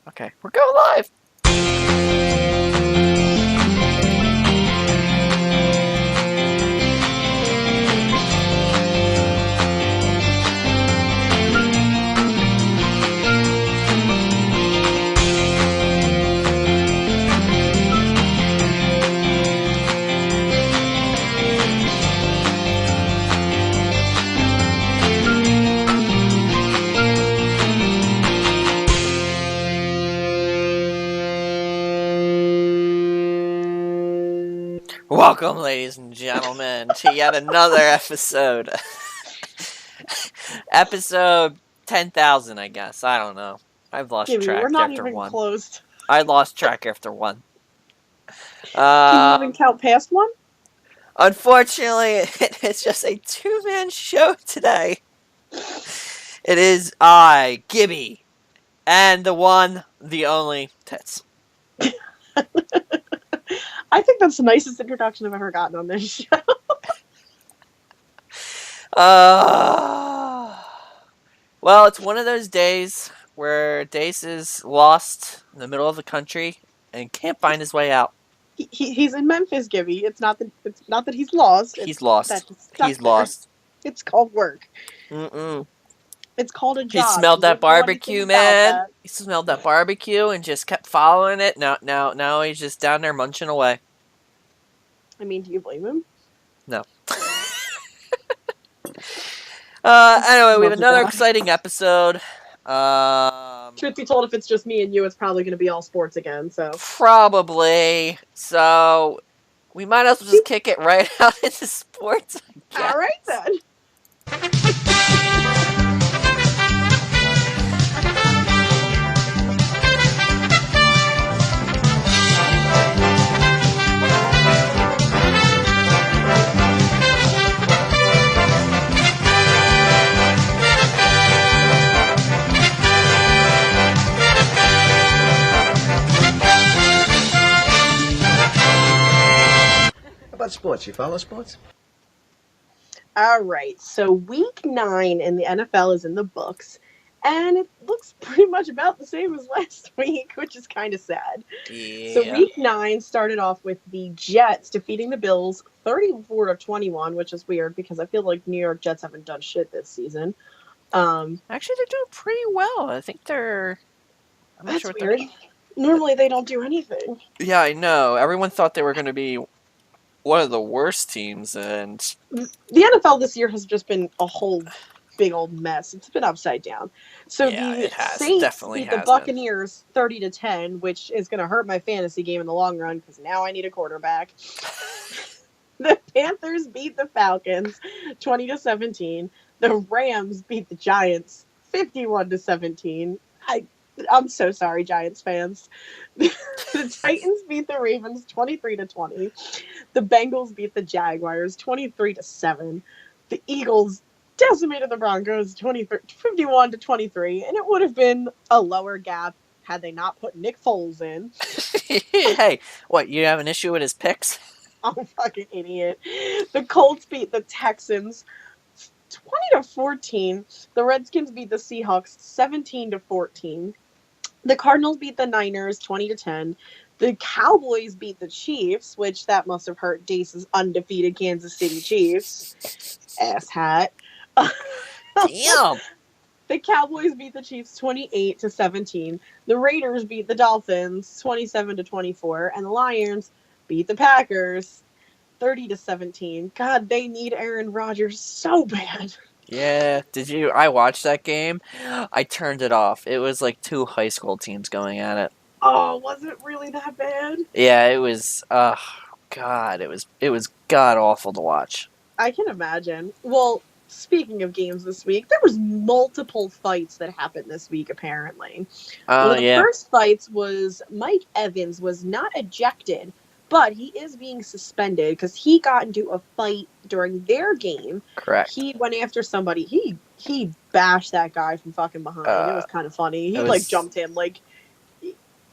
Okay, we're going live. Welcome, ladies and gentlemen, to yet another episode. Episode 10,000, I guess. I don't know. I've lost track we're not after even one. close. I lost track after one. Can you even count past one? Unfortunately, it's just a two-man show today. It is I, Gibby, and the one, the only, Tits. I think that's the nicest introduction I've ever gotten on this show. Well, it's one of those days where Dace is lost in the middle of the country and can't find his way out. He's in Memphis, Gibby. It's not that he's lost. He's lost. He's lost. It's called work. Mm-mm. It's called a job. He smelled that barbecue, man. He smelled that barbecue and just kept following it. Now he's just down there munching away. I mean, do you blame him? No. Anyway, we have another exciting episode. Truth be told, if it's just me and you, it's probably going to be all sports again. So probably. So we might as well just kick it right out into sports. All right then. About sports, you follow sports? All right, so week 9 in the NFL is in the books, and it looks pretty much about the same as last week, which is kind of sad. Yeah. So week 9 started off with the Jets defeating the Bills 34-21, which is weird because I feel like New York Jets haven't done shit this season. Actually, they're doing pretty well. I think they're... That's weird. Normally they don't do anything. Yeah, I know. Everyone thought they were going to be one of the worst teams, and the NFL this year has just been a whole big old mess. It's been upside down. So yeah, the it has. Saints Definitely beat the Buccaneers 30-10, which is going to hurt my fantasy game in the long run because now I need a quarterback. The Panthers beat the Falcons 20-17. The Rams beat the Giants 51-17. I'm so sorry, Giants fans. The Titans beat the Ravens 23-20. The Bengals beat the Jaguars 23-7. The Eagles decimated the Broncos 51-23, and it would have been a lower gap had they not put Nick Foles in. Hey, what, you have an issue with his picks? I'm a fucking idiot. The Colts beat the Texans 20-14. The Redskins beat the Seahawks 17-14. The Cardinals beat the Niners 20-10. The Cowboys beat the Chiefs, which that must have hurt Dace's undefeated Kansas City Chiefs. Asshat. Damn. The Cowboys beat the Chiefs 28-17. The Raiders beat the Dolphins 27-24. And the Lions beat the Packers 30-17. God, they need Aaron Rodgers so bad. Yeah, I watched that game. I turned it off. It was like two high school teams going at it. Oh, was it really that bad? Yeah, it was, God, it was god-awful to watch. I can imagine. Well, speaking of games this week, there was multiple fights that happened this week, apparently. One of the first fights was Mike Evans was not ejected, but he is being suspended because he got into a fight during their game. Correct. He went after somebody. He bashed that guy from fucking behind. It was kind of funny. He jumped him.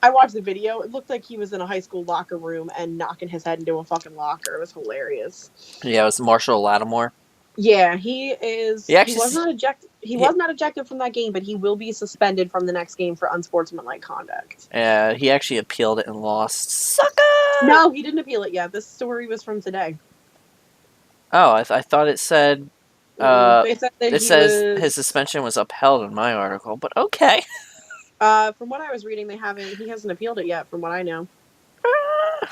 I watched the video. It looked like he was in a high school locker room and knocking his head into a fucking locker. It was hilarious. Yeah, it was Marshall Lattimore. Yeah, he is. He was not ejected. He was not ejected from that game, but he will be suspended from the next game for unsportsmanlike conduct. He actually appealed it and lost. Sucker! No, he didn't appeal it yet. This story was from today. Oh, I thought it said. They said that It says his suspension was upheld in my article, but okay. From what I was reading, he hasn't appealed it yet, from what I know. I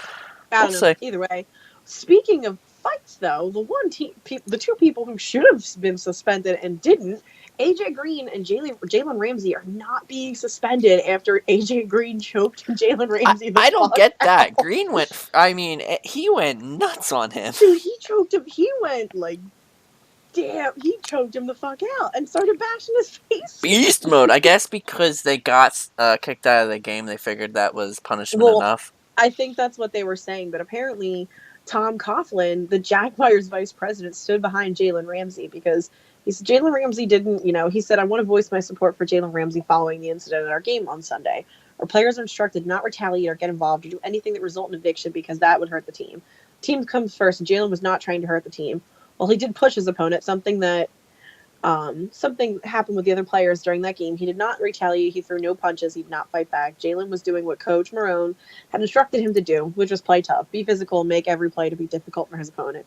don't know. See. Either way, speaking of fights, though, the two people who should have been suspended and didn't, AJ Green and Jalen Ramsey, are not being suspended after AJ Green choked Jalen Ramsey. I don't get that. Green went. I mean, he went nuts on him. Dude, he choked him. He went like. Damn, he choked him the fuck out and started bashing his face. Beast mode. I guess because they got kicked out of the game, they figured that was punishment enough. I think that's what they were saying, but apparently Tom Coughlin, the Jaguars vice president, stood behind Jalen Ramsey because he said Jalen Ramsey didn't, he said, I want to voice my support for Jalen Ramsey following the incident at our game on Sunday. Our players are instructed not retaliate or get involved or do anything that result in eviction because that would hurt the team. Team comes first, and Jalen was not trying to hurt the team. Well, he did push his opponent, something happened with the other players during that game. He did not retaliate. He threw no punches. He did not fight back. Jalen was doing what Coach Marone had instructed him to do, which was play tough, be physical, make every play to be difficult for his opponent.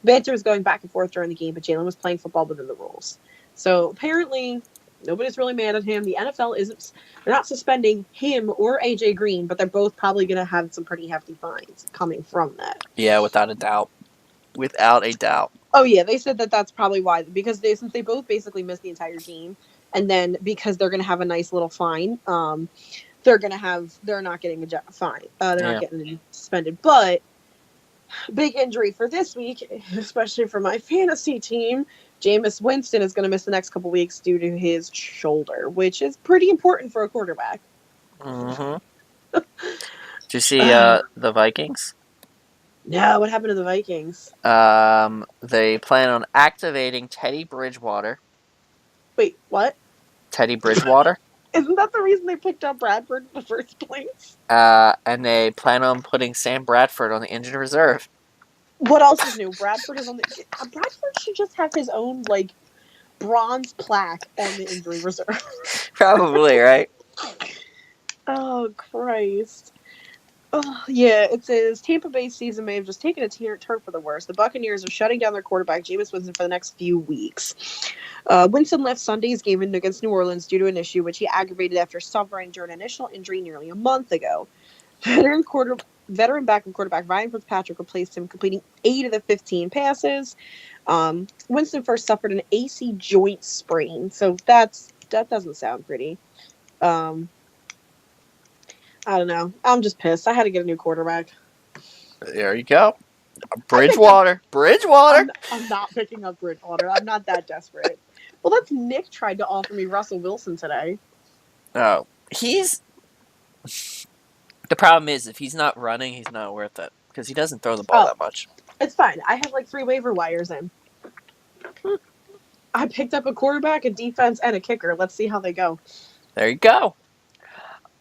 Banter was going back and forth during the game, but Jalen was playing football within the rules. So apparently, nobody's really mad at him. The NFL they're not suspending him or AJ Green, but they're both probably going to have some pretty hefty fines coming from that. Yeah, without a doubt. Without a doubt. Oh yeah, they said that's probably why, because since they both basically missed the entire game, and then because they're going to have a nice little fine, they're not getting a fine. They're not getting suspended. But big injury for this week, especially for my fantasy team. Jameis Winston is going to miss the next couple weeks due to his shoulder, which is pretty important for a quarterback. Mm-hmm. Did you see the Vikings? No, what happened to the Vikings? They plan on activating Teddy Bridgewater. Wait, what? Teddy Bridgewater? Isn't that the reason they picked up Bradford in the first place? And they plan on putting Sam Bradford on the injured reserve. What else is new? Bradford is on the. Bradford should just have his own bronze plaque on the injury reserve. Probably, right? Oh Christ. Oh, yeah, it says Tampa Bay's season may have just taken a turn for the worse. The Buccaneers are shutting down their quarterback, Jameis Winston, for the next few weeks. Winston left Sunday's game against New Orleans due to an issue which he aggravated after suffering during an initial injury nearly a month ago. Veteran backup quarterback Ryan Fitzpatrick replaced him, completing 8 of the 15 passes. Winston first suffered an AC joint sprain, so that doesn't sound pretty. I don't know. I'm just pissed. I had to get a new quarterback. There you go. Bridgewater. I'm not picking up Bridgewater. I'm not that desperate. Well, that's Nick tried to offer me Russell Wilson today. Oh, the problem is if he's not running, he's not worth it because he doesn't throw the ball that much. It's fine. I have 3 waiver wires in. I picked up a quarterback, a defense, and a kicker. Let's see how they go. There you go.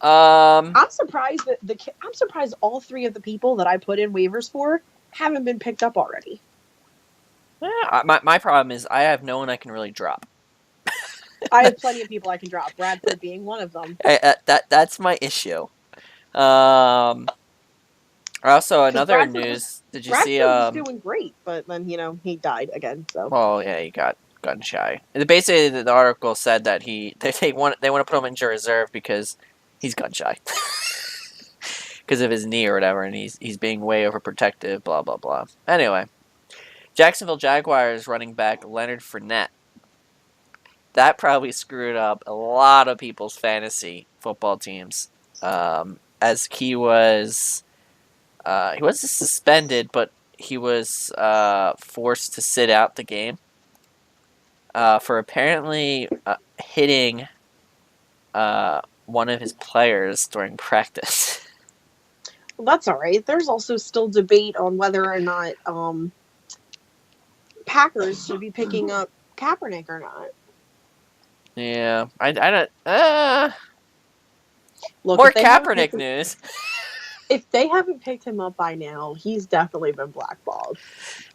I'm surprised I'm surprised all 3 of the people that I put in waivers for haven't been picked up already. Yeah, my problem is I have no one I can really drop. I have plenty of people I can drop. Bradford being one of them. That's my issue. Also, another news. Did you Bradford see? was doing great, but then he died again. So. Well, yeah, he got gun shy. Basically, the article said that they want to put him in injured reserve because he's gun shy. Because of his knee or whatever, and he's being way overprotective, blah, blah, blah. Anyway, Jacksonville Jaguars running back Leonard Fournette. That probably screwed up a lot of people's fantasy football teams. As he wasn't suspended, but he was forced to sit out the game for apparently hitting one of his players during practice. Well, that's all right. There's also still debate on whether or not Packers should be picking up Kaepernick or not. Yeah, I don't. Look, more Kaepernick news. If they haven't picked him up by now, he's definitely been blackballed.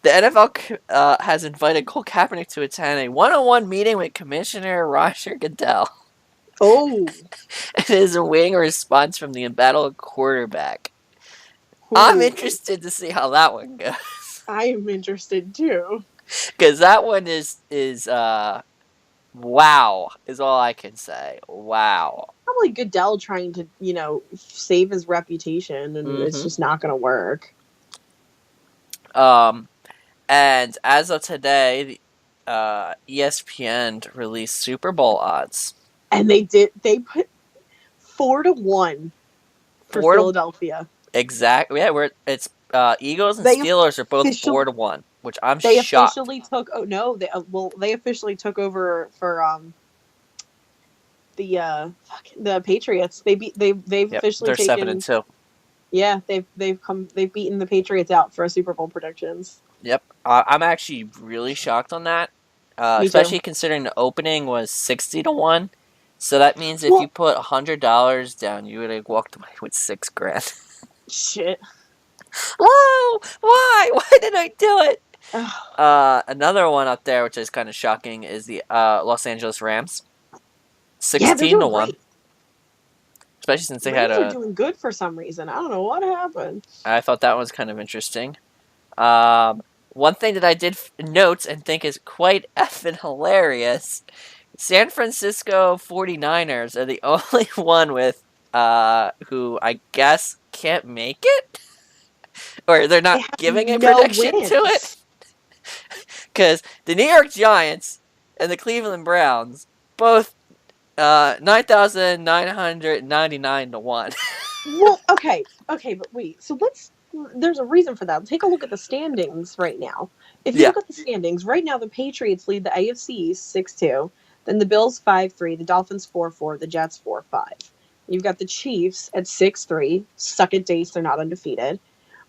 The NFL has invited Cole Kaepernick to attend a one-on-one meeting with Commissioner Roger Goodell. Oh. It is awaiting a response from the embattled quarterback. I'm interested to see how that one goes. I am interested too. Because that one is wow, is all I can say. Wow. Probably Goodell trying to, save his reputation, and it's just not going to work. And as of today, ESPN released Super Bowl odds. And they put 4-1 for Philadelphia. Exactly. Yeah, it's Eagles and Steelers are both 4-1, which I'm shocked. They officially took. Oh no! They officially took over for the Patriots. They've officially taken. They're 7-2. Yeah, they've beaten the Patriots out for Super Bowl predictions. Yep, I'm actually really shocked on that, especially considering the opening was 60-1. So that means if you put $100 down, you would have walked away with $6,000. Shit. Whoa! Why? Why did I do it? Another one up there, which is kind of shocking, is the Los Angeles Rams. 16-1. Especially since they Rams are doing good for some reason. I don't know what happened. I thought that was kind of interesting. One thing that I did note and think is quite effing hilarious: San Francisco 49ers are the only one with who I guess can't make it, or they're not giving a prediction to it. Because the New York Giants and the Cleveland Browns both 9,999-1. Well, okay, but wait. So there's a reason for that. Take a look at the standings right now. If you look at the standings right now, the Patriots lead the AFC 6-2. Then the Bills 5-3, the Dolphins 4-4, the Jets 4-5. You've got the Chiefs at 6-3. Suck it, Dace. They're not undefeated.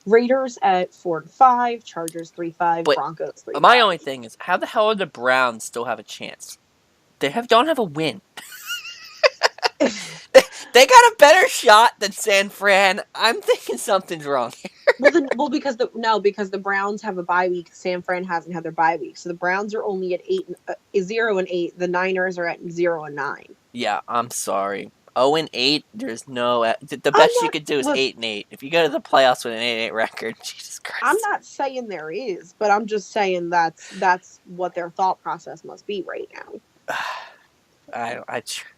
Raiders at 4-5. Chargers 3-5. Broncos 3-5. My only thing is, how the hell do the Browns still have a chance? They don't have a win. They got a better shot than San Fran. I'm thinking something's wrong here. because the Browns have a bye week. San Fran hasn't had their bye week, so the Browns are only at 0-8. The Niners are at 0-9. Yeah, I'm sorry. 0-8. There's no the best you could do is 8-8. If you go to the playoffs with an 8-8 record, Jesus Christ. I'm not saying there is, but I'm just saying that's what their thought process must be right now.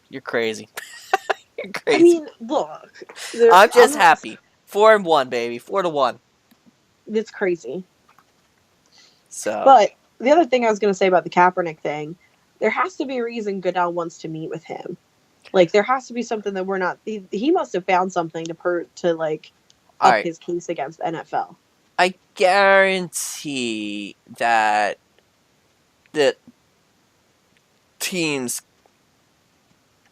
You're crazy. You're crazy. I mean, look. I'm just happy. 4-1, baby. 4-1. It's crazy. So, but the other thing I was going to say about the Kaepernick thing, there has to be a reason Goodell wants to meet with him. Like, there has to be something that we're not. He must have found something to up his case against the NFL. I guarantee that the teams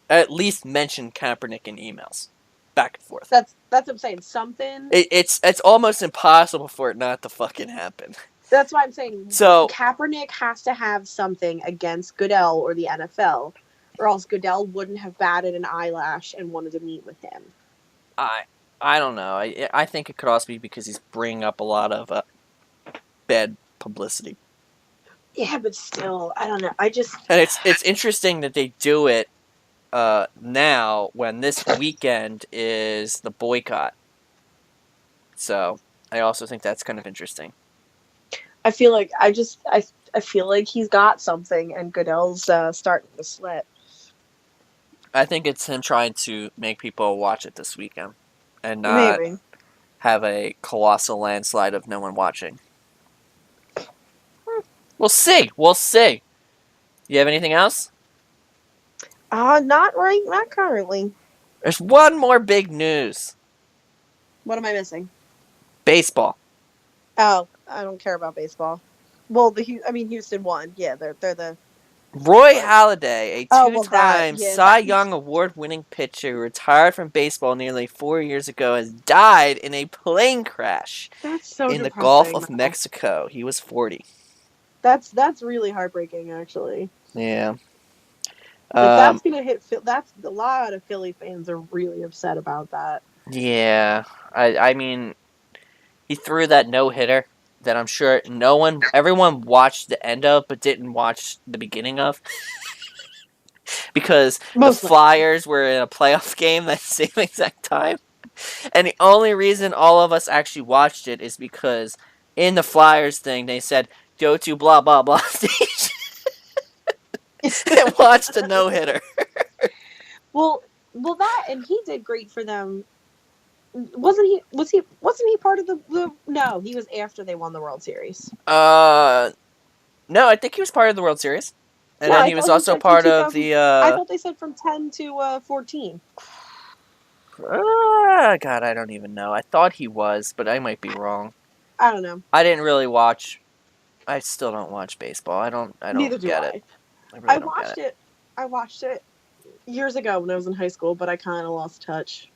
at least mention Kaepernick in emails, back and forth. That's what I'm saying. Something. It's almost impossible for it not to fucking happen. That's why I'm saying. So Kaepernick has to have something against Goodell or the NFL, or else Goodell wouldn't have batted an eyelash and wanted to meet with him. I don't know. I think it could also be because he's bringing up a lot of bad publicity. Yeah, but still, I don't know. And it's interesting that they do it now when this weekend is the boycott. So I also think that's kind of interesting. I feel like I feel like he's got something, and Goodell's starting to slip. I think it's him trying to make people watch it this weekend, and not have a colossal landslide of no one watching. We'll see. You have anything else? Not currently. There's one more big news. What am I missing? Baseball. Oh, I don't care about baseball. Well, Houston won. Yeah, they're the. Roy Halladay, a two-time Cy Young Award-winning pitcher who retired from baseball nearly 4 years ago, has died in a plane crash in the Gulf of Mexico. He was 40. That's really heartbreaking, actually. Yeah. Like Um, that's gonna hit. That's a lot of Philly fans are really upset about that. yeah, I mean, he threw that no hitter that I'm sure everyone watched the end of, but didn't watch the beginning of because the Most likely. Flyers were in a playoff game that same exact time. And the only reason all of us actually watched it is because in the Flyers thing they said go to blah blah blah station and watch the no hitter. well, that and he did great for them. Wasn't he? Was he? Wasn't he part of the? No, he was after they won the World Series. No, I think he was part of the World Series, and No, then I he was thought he also said from part of 2000. the. I thought they said from 10 to 14. God, I don't even know. I thought he was, but I might be wrong. I don't know. I didn't really watch. I still don't watch baseball. I don't. I Neither don't do get it. I. I I really don't get watched it. it. I watched it years ago when I was in high school, but I kind of lost touch.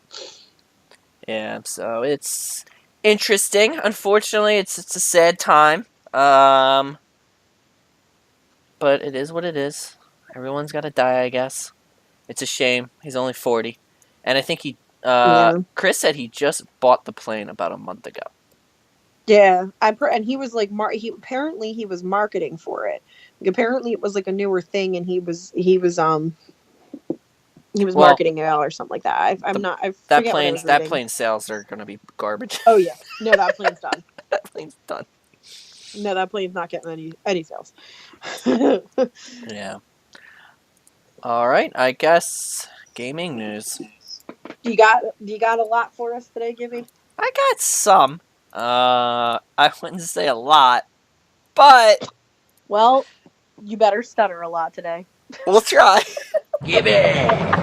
Yeah, so it's interesting. Unfortunately, it's a sad time. Um, but it is what it is. Everyone's got to die, I guess. It's a shame. He's only 40, and I think Yeah. Chris said he just bought the plane about a month ago. Yeah, and he was like, he apparently he was marketing for it. Like, apparently it was like a newer thing, and he was Well, marketing it out or something like that. I'm the not. I that forget what I plane was that reading. plane sales are gonna be garbage. Oh yeah, no, that plane's done. That plane's done. No, that plane's not getting any sales. Yeah. All right. I guess gaming news. Do you got a lot for us today, Gibby? I got some. I wouldn't say a lot, but Well, you better stutter a lot today. we'll try. Give it!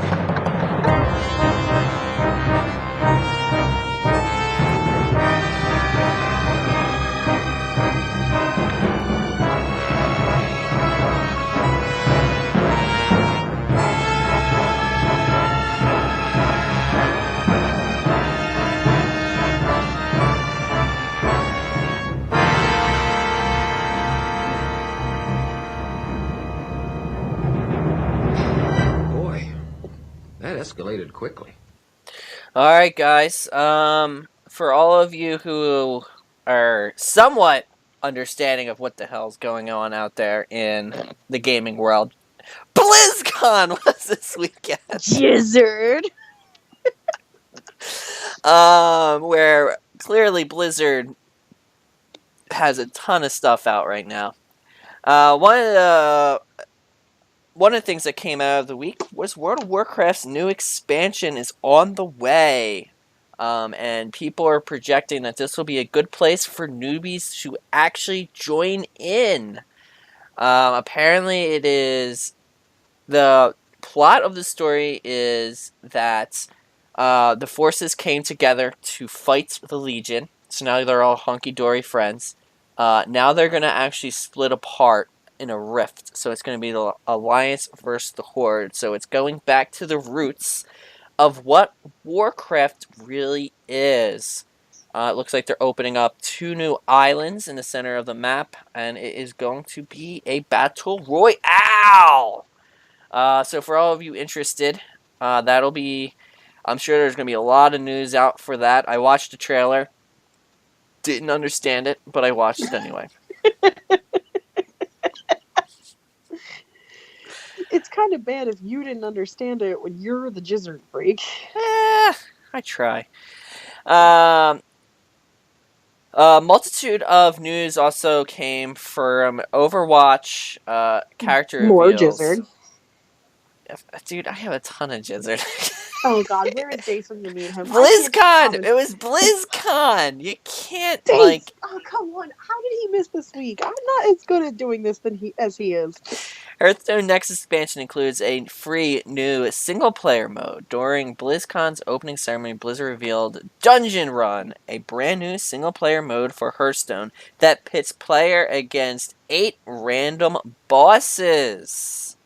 Boy, that escalated quickly. All right, guys. For all of you who are somewhat understanding of what the hell's going on out there in the gaming world, BlizzCon was this weekend. Jizzard. Where clearly Blizzard has a ton of stuff out right now. One of the things that came out of the week was World of Warcraft's new expansion is on the way. And people are projecting that this will be a good place for newbies to actually join in. Apparently, it is the plot of the story is that the forces came together to fight the Legion. So now they're all hunky dory friends. Now they're going to actually split apart in a rift. So it's going to be the Alliance versus the Horde. So it's going back to the roots of what Warcraft really is. It looks like they're opening up 2 new islands in the center of the map, and it is going to be a battle royale. So for all of you interested, that'll be. I'm sure there's going to be a lot of news out for that. I watched the trailer. Didn't understand it, but I watched it anyway. It's kind of bad if you didn't understand it when you're the Jizzard freak. I try. A multitude of news also came from Overwatch character More reveals. Jizzard. Dude, I have a ton of Jizzard. Oh God, where is Dace when you meet him? BlizzCon! It was BlizzCon! You can't, Dace! Oh come on! How did he miss this week? I'm not as good at doing this as he is. Hearthstone next expansion includes a free new single-player mode. During BlizzCon's opening ceremony, Blizzard revealed Dungeon Run, a brand new single-player mode for Hearthstone that pits player against 8 random bosses.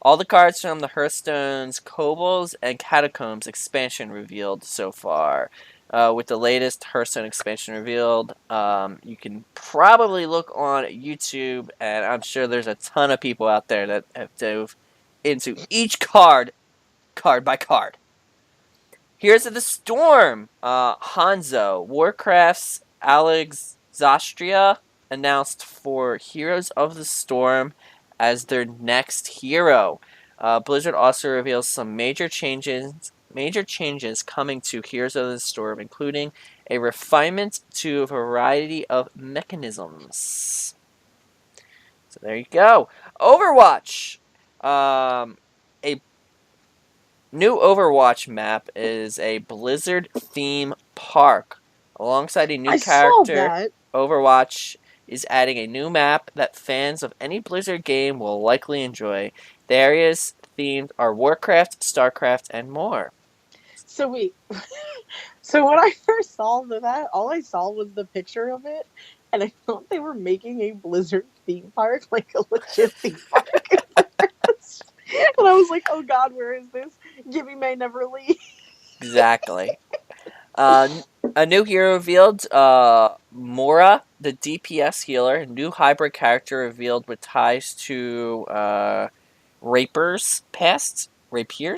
All the cards from the Hearthstone's Kobolds and Catacombs expansion revealed so far. With the latest Hearthstone expansion revealed, you can probably look on YouTube, and I'm sure there's a ton of people out there that have dove into each card by card. Heroes of the Storm. Hanzo. Warcraft's Alex Zastria announced for Heroes of the Storm as their next hero. Blizzard also reveals some major changes coming to Heroes of the Storm, including a refinement to a variety of mechanisms. So there you go. Overwatch. A new Overwatch map is a Blizzard theme park. Alongside a new I saw character, that. Overwatch is adding a new map that fans of any Blizzard game will likely enjoy. The areas themed are Warcraft, Starcraft, and more. So wait. So when I first saw that, all I saw was the picture of it, and I thought they were making a Blizzard theme park, like a legit theme park. And I was like, oh god, where is this? Gibby may never leave. Exactly. A new hero revealed, Mora, the DPS healer, new hybrid character revealed with ties to Rapiers past? Rapier?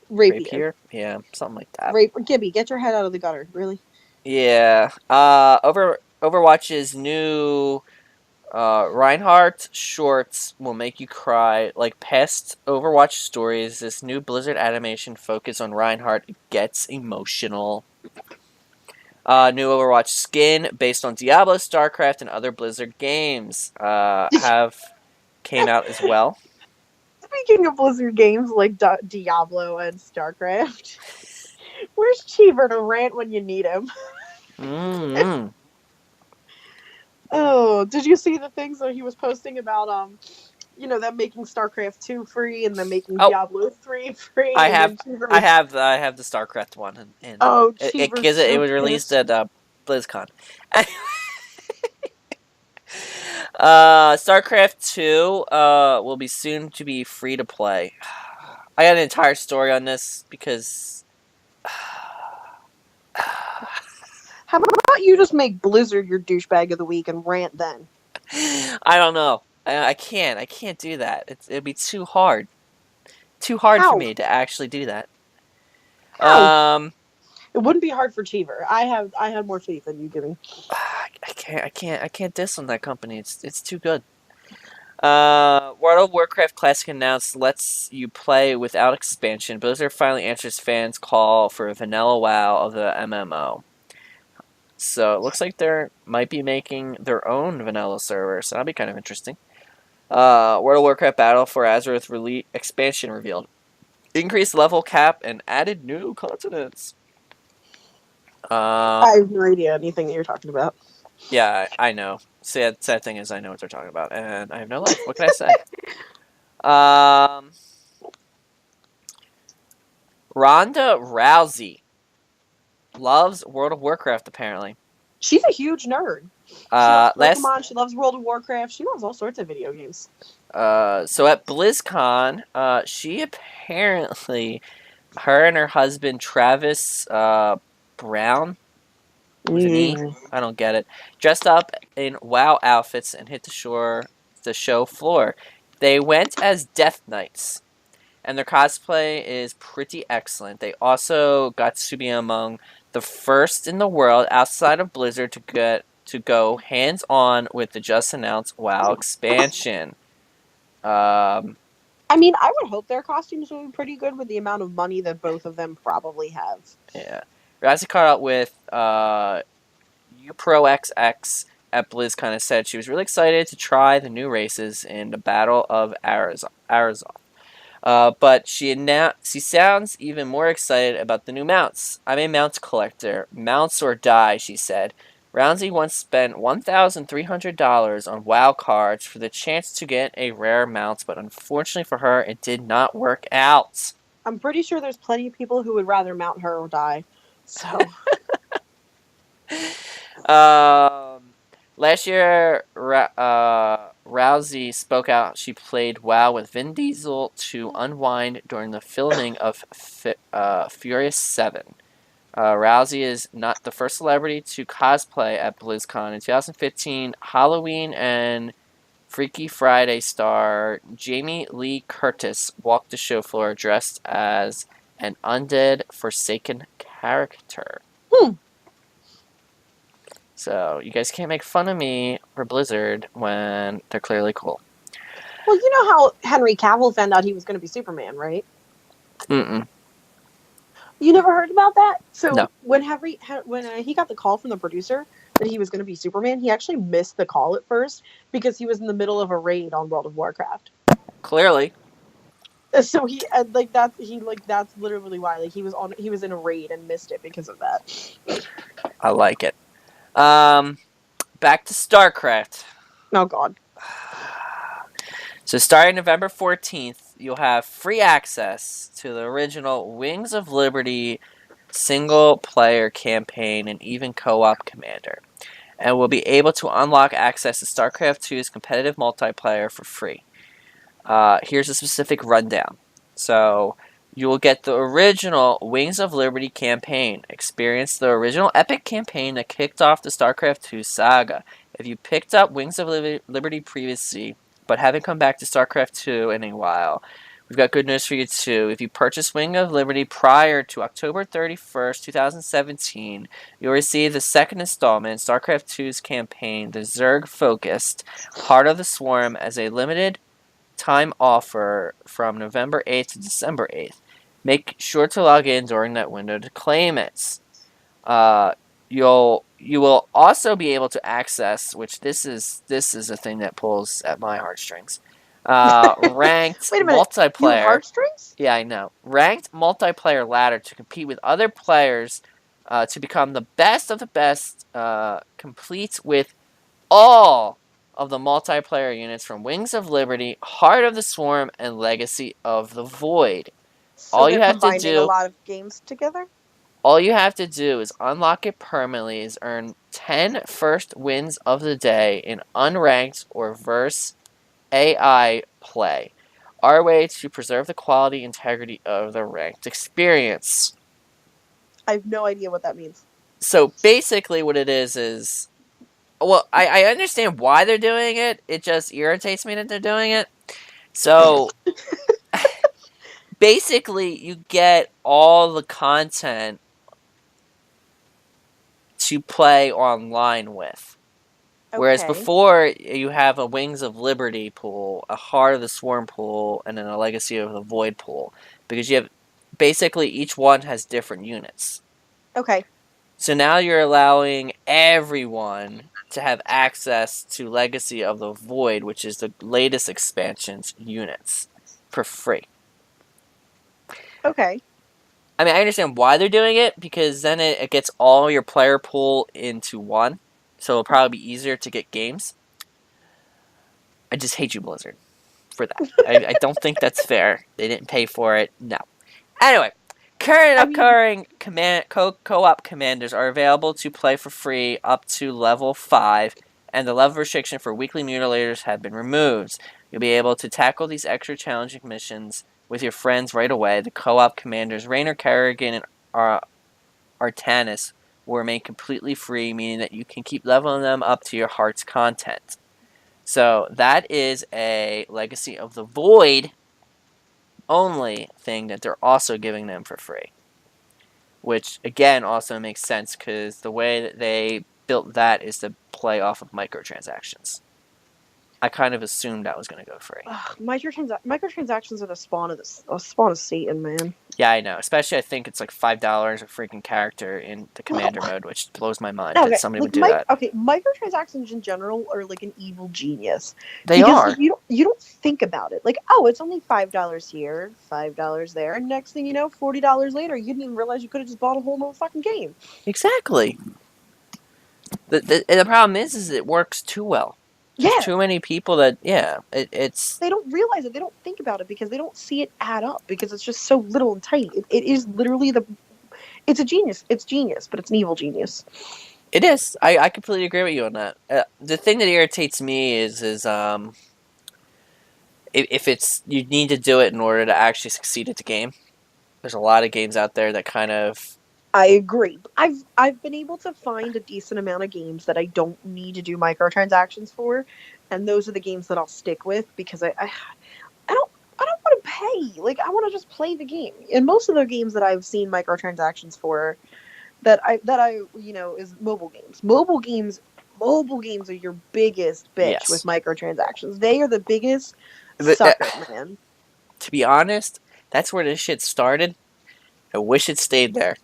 Rapier? Yeah, something like that. Gibby, get your head out of the gutter, really? Yeah. Overwatch's new Reinhardt shorts will make you cry. Like past Overwatch stories, this new Blizzard animation focus on Reinhardt gets emotional. New Overwatch skin based on Diablo, Starcraft, and other Blizzard games have came out as well. Speaking of Blizzard games like Diablo and Starcraft, where's Cheever to rant when you need him? Mm-hmm. Oh, did you see the things that he was posting about them making StarCraft 2 free and then making Diablo 3 free? I have the Starcraft one, and it was released at BlizzCon. StarCraft 2 will be soon to be free to play. I got an entire story on this because how about you just make Blizzard your douchebag of the week and rant then? I don't know. I can't do that. It'd be too hard. Too hard How? for me to actually do that. How? It wouldn't be hard for Cheever. I had more faith in you, Giving. I can't diss on that company. It's too good. World of Warcraft Classic announced lets you play without expansion. Blizzard finally answers fans' call for a vanilla WoW of the MMO. So it looks like they might be making their own vanilla server. So that'll be kind of interesting. World of Warcraft Battle for Azeroth expansion revealed. Increased level cap and added new continents. I have no idea anything that you're talking about. Yeah, I know. Sad thing is I know what they're talking about, and I have no life. What can I say? Ronda Rousey loves World of Warcraft, apparently. She's a huge nerd. She loves Pokemon, she loves World of Warcraft, she loves all sorts of video games. So at BlizzCon, she apparently, her and her husband Travis Brown, with an E, I don't get it, dressed up in WoW outfits and hit the show floor. They went as Death Knights, and their cosplay is pretty excellent. They also got to be among the first in the world outside of Blizzard to go hands-on with the just announced WoW expansion. I mean, I would hope their costumes would be pretty good with the amount of money that both of them probably have. Yeah. Rousey caught up with UProXX at BlizzCon and said she was really excited to try the new races in the Battle of Azeroth. But she sounds even more excited about the new mounts. I'm a mounts collector. Mounts or die, she said. Rousey once spent $1,300 on WoW cards for the chance to get a rare mount, but unfortunately for her, it did not work out. I'm pretty sure there's plenty of people who would rather mount her or die. So... Last year, Rousey spoke out. She played WoW with Vin Diesel to unwind during the filming of Furious 7. Rousey is not the first celebrity to cosplay at BlizzCon. In 2015, Halloween and Freaky Friday star Jamie Lee Curtis walked the show floor dressed as an undead Forsaken character. So you guys can't make fun of me for Blizzard when they're clearly cool. Well, you know how Henry Cavill found out he was going to be Superman, right? Mm-mm. You never heard about that? So No. when he got the call from the producer that he was going to be Superman, he actually missed the call at first because he was in the middle of a raid on World of Warcraft. Clearly. So that's literally why he was in a raid and missed it because of that. I like it. Back to Starcraft. Oh God. So starting November 14th, you'll have free access to the original Wings of Liberty single-player campaign and even co-op commander. And will be able to unlock access to StarCraft 2's competitive multiplayer for free. Here's a specific rundown. So you will get the original Wings of Liberty campaign. Experience the original epic campaign that kicked off the StarCraft 2 saga. If you picked up Wings of Liberty previously, but haven't come back to StarCraft 2 in a while, we've got good news for you too. If you purchased Wing of Liberty prior to October 31st, 2017, you'll receive the second installment, StarCraft 2's campaign, the Zerg-focused Heart of the Swarm, as a limited time offer from November 8th to December 8th. Make sure to log in during that window to claim it. You will also be able to access, which this is a thing that pulls at my heartstrings. Ranked Wait a minute. multiplayer. You have heartstrings? Yeah, I know. Ranked multiplayer ladder to compete with other players to become the best of the best, complete with all of the multiplayer units from Wings of Liberty, Heart of the Swarm, and Legacy of the Void. So All they're you have to combining a do, lot of games together? all you have to do is unlock it permanently, is earn 10 first wins of the day in unranked or verse AI play. Our way to preserve the quality integrity of the ranked experience. I have no idea what that means. So basically what it is well, I understand why they're doing it. It just irritates me that they're doing it. So basically you get all the content to play online with. Whereas Okay. before, you have a Wings of Liberty pool, a Heart of the Swarm pool, and then a Legacy of the Void pool. Because you have, basically, each one has different units. Okay. So now you're allowing everyone to have access to Legacy of the Void, which is the latest expansion's units, for free. Okay. I mean, I understand why they're doing it, because then it gets all your player pool into one. So it'll probably be easier to get games. I just hate you, Blizzard, for that. I don't think that's fair. They didn't pay for it. No. Anyway, current upcoming co-op commanders are available to play for free up to level 5, and the level restriction for weekly mutilators have been removed. You'll be able to tackle these extra challenging missions with your friends right away. The co-op commanders Raynor, Kerrigan, and Artanis will remain completely free, meaning that you can keep leveling them up to your heart's content. So that is a Legacy of the Void only thing that they're also giving them for free. Which, again, also makes sense because the way that they built that is to play off of microtransactions. I kind of assumed that was going to go free. Microtransactions are the spawn of Satan, man. Yeah, I know. Especially, I think it's like $5 a freaking character in the commander mode, which blows my mind that somebody would do that. Okay, microtransactions in general are like an evil genius. They because are. Like, you don't think about it. Like, oh, it's only $5 here, $5 there, and next thing you know, $40 later, you didn't even realize you could have just bought a whole new fucking game. Exactly. The problem is it works too well. Yeah. There's too many people that, it's... They don't realize it. They don't think about it because they don't see it add up because it's just so little and tiny. It is literally it's a genius. It's genius, but it's an evil genius. It is. I completely agree with you on that. The thing that irritates me is if it's, you need to do it in order to actually succeed at the game. There's a lot of games out there that kind of I agree. I've been able to find a decent amount of games that I don't need to do microtransactions for, and those are the games that I'll stick with because I don't I don't want to pay. Like I want to just play the game. And most of the games that I've seen microtransactions for that I is mobile games. Mobile games are your biggest bitch with Yes. microtransactions. They are the biggest But, sucker, man. to be honest, that's where this shit started. I wish it stayed there.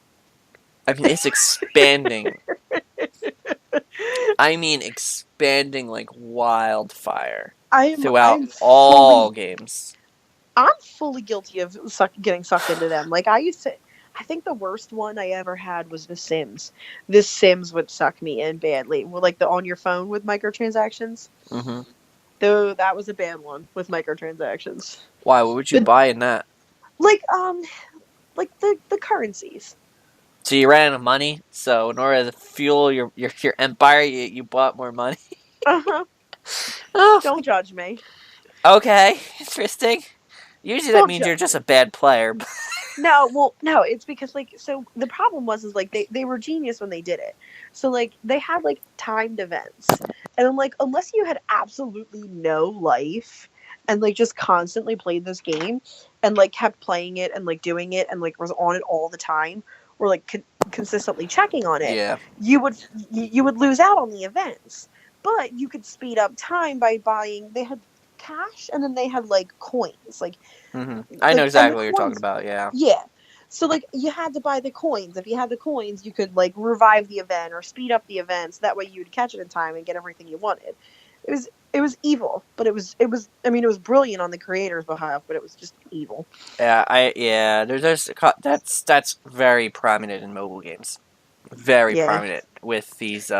I mean, it's expanding. I mean, expanding like wildfire throughout I'm all fully games. I'm fully guilty of getting sucked into them. Like I think the worst one I ever had was The Sims. The Sims would suck me in badly. Well, like the on your phone with microtransactions. Hmm. Though that was a bad one with microtransactions. Why? What would you The buy in that? like like the currencies. So you ran out of money. So in order to fuel your empire, you bought more money. Uh huh. Oh, Don't judge me. okay, interesting. Usually that Don't means you're judge just a me. bad player. No, well, no, it's because like so the problem was is like they were genius when they did it. So like they had like timed events. And I'm like unless you had absolutely no life and like just constantly played this game and like kept playing it and like doing it and like was on it all the time or like consistently checking on it, Yeah. you would lose out on the events. But you could speed up time by buying they had cash and then they had like coins. I know And the exactly what you're talking coins about. Yeah. yeah. So like you had to buy the coins. If you had the coins, you could like revive the event or speed up the events. That way you'd catch it in time and get everything you wanted. It was evil, but it was I mean it was brilliant on the creator's behalf, but it was just evil. Yeah. That's very prominent in mobile games. Very Yeah. prominent with these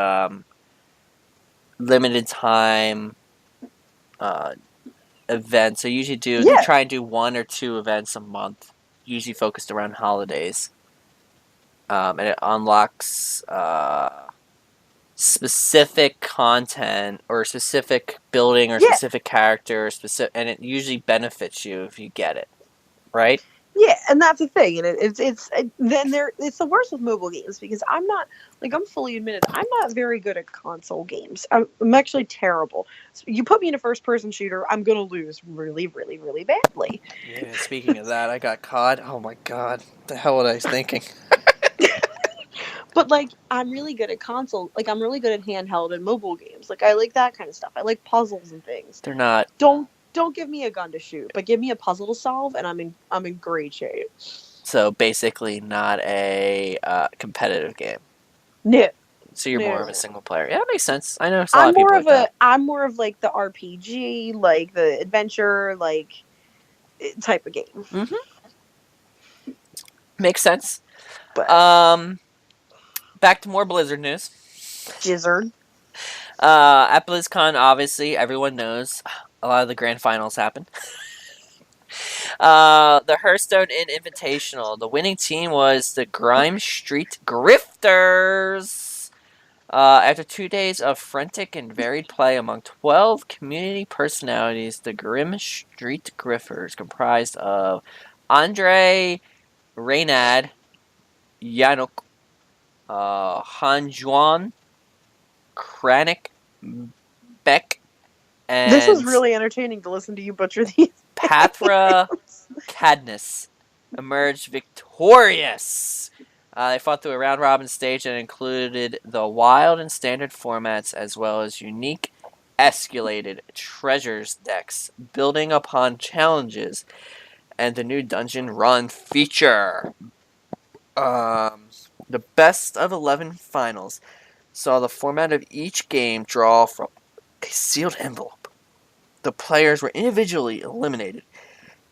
limited time uh events. They Yeah. try and do one or two events a month, usually focused around holidays. And it unlocks specific content or specific building or Yeah. specific character or specific, and it usually benefits you if you get it right. Yeah, and that's the thing, and then there it's the worst with mobile games because I'm not like I'm fully admitted I'm not very good at console games. I'm actually terrible. So you put me in a first person shooter, I'm gonna lose really, really, really badly. Yeah. Speaking of that, I got caught. Oh my god, what the hell was I thinking? But like I'm really good at console, like I'm really good at handheld and mobile games. Like I like that kind of stuff. I like puzzles and things. They're not. Don't give me a gun to shoot, but give me a puzzle to solve, and I'm in great shape. So basically, not a competitive game. No, So you're more of a no. single player. Yeah, that makes sense. I know a lot of people like that. I'm more of like the RPG, like the adventure, like type of game. Mm-hmm. Makes sense. But Back to more Blizzard news. Jizzard. At BlizzCon, obviously, everyone knows a lot of the grand finals happen. The Hearthstone Inn Invitational. The winning team was the Grime Street Grifters. After 2 days of frantic and varied play among 12 community personalities, the Grim Street Grifters, comprised of Andre Reynad, Yanuk, Hanjuan, Kranik, Beck, This is and really entertaining to listen to you butcher these. Pathra Cadmus emerged victorious. They fought through a round robin stage that included the wild and standard formats as well as unique escalated treasures decks, building upon challenges and the new dungeon run feature. The best of 11 finals saw the format of each game draw from a sealed envelope. The players were individually eliminated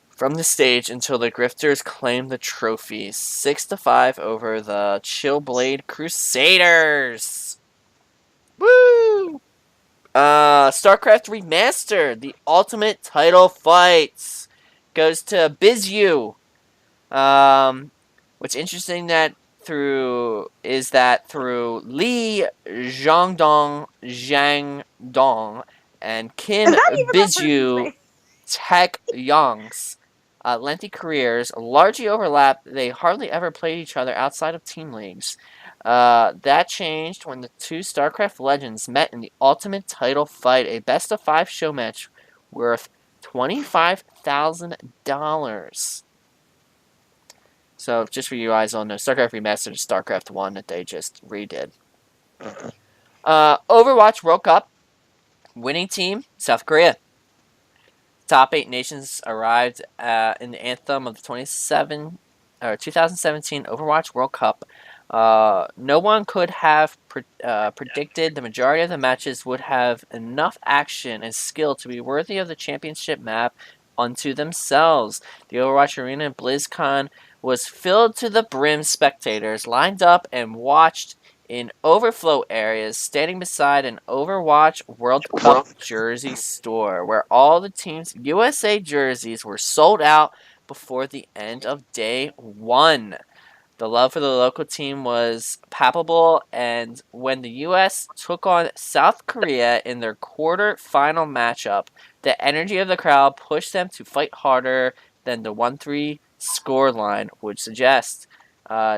from the stage until the Grifters claimed the trophy 6-5 over the Chillblade Crusaders. Woo! Starcraft Remastered, the ultimate title fights, goes to Bizu. What's interesting through Li Zhangdong and Kim Is that even that person's Bizu name? Tech Yongs. lengthy careers, largely overlapped. They hardly ever played each other outside of team leagues. That changed when the two StarCraft legends met in the Ultimate Title Fight, a best-of-5 show match worth $25,000. So, just for you guys all know, StarCraft Remastered is StarCraft 1 that they just redid. Overwatch World Cup. Winning team, South Korea. Top 8 nations arrived in the anthem of the 2017 Overwatch World Cup. No one could have predicted the majority of the matches would have enough action and skill to be worthy of the championship map unto themselves. The Overwatch Arena in BlizzCon was filled to the brim. Spectators lined up and watched in overflow areas, standing beside an Overwatch World Cup jersey store, where all the team's USA jerseys were sold out before the end of day one. The love for the local team was palpable, and when the U.S. took on South Korea in their quarter-final matchup, the energy of the crowd pushed them to fight harder than the 1-3 scoreline would suggest.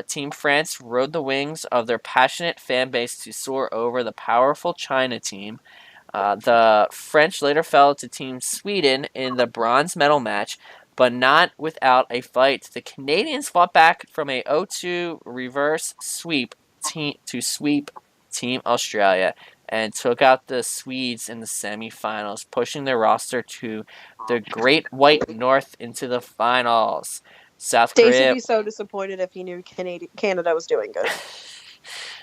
Team France rode the wings of their passionate fan base to soar over the powerful China team. The French later fell to Team Sweden in the bronze medal match, but not without a fight. The Canadians fought back from a 0-2 reverse sweep to sweep Team Australia and took out the Swedes in the semifinals, pushing their roster to the Great White North into the finals. South Dace would Korea be so disappointed if he knew Canada was doing good.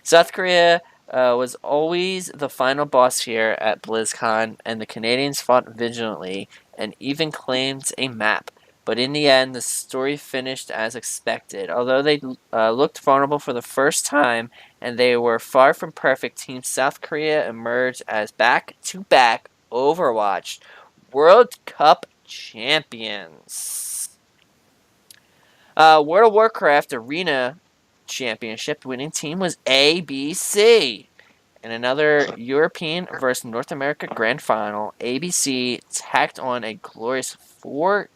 South Korea was always the final boss here at BlizzCon, and the Canadians fought vigilantly and even claimed a map. But in the end, the story finished as expected. Although they looked vulnerable for the first time and they were far from perfect, Team South Korea emerged as back-to-back Overwatch World Cup champions. World of Warcraft Arena Championship winning team was ABC. In another European versus North America Grand Final, ABC tacked on a glorious fourth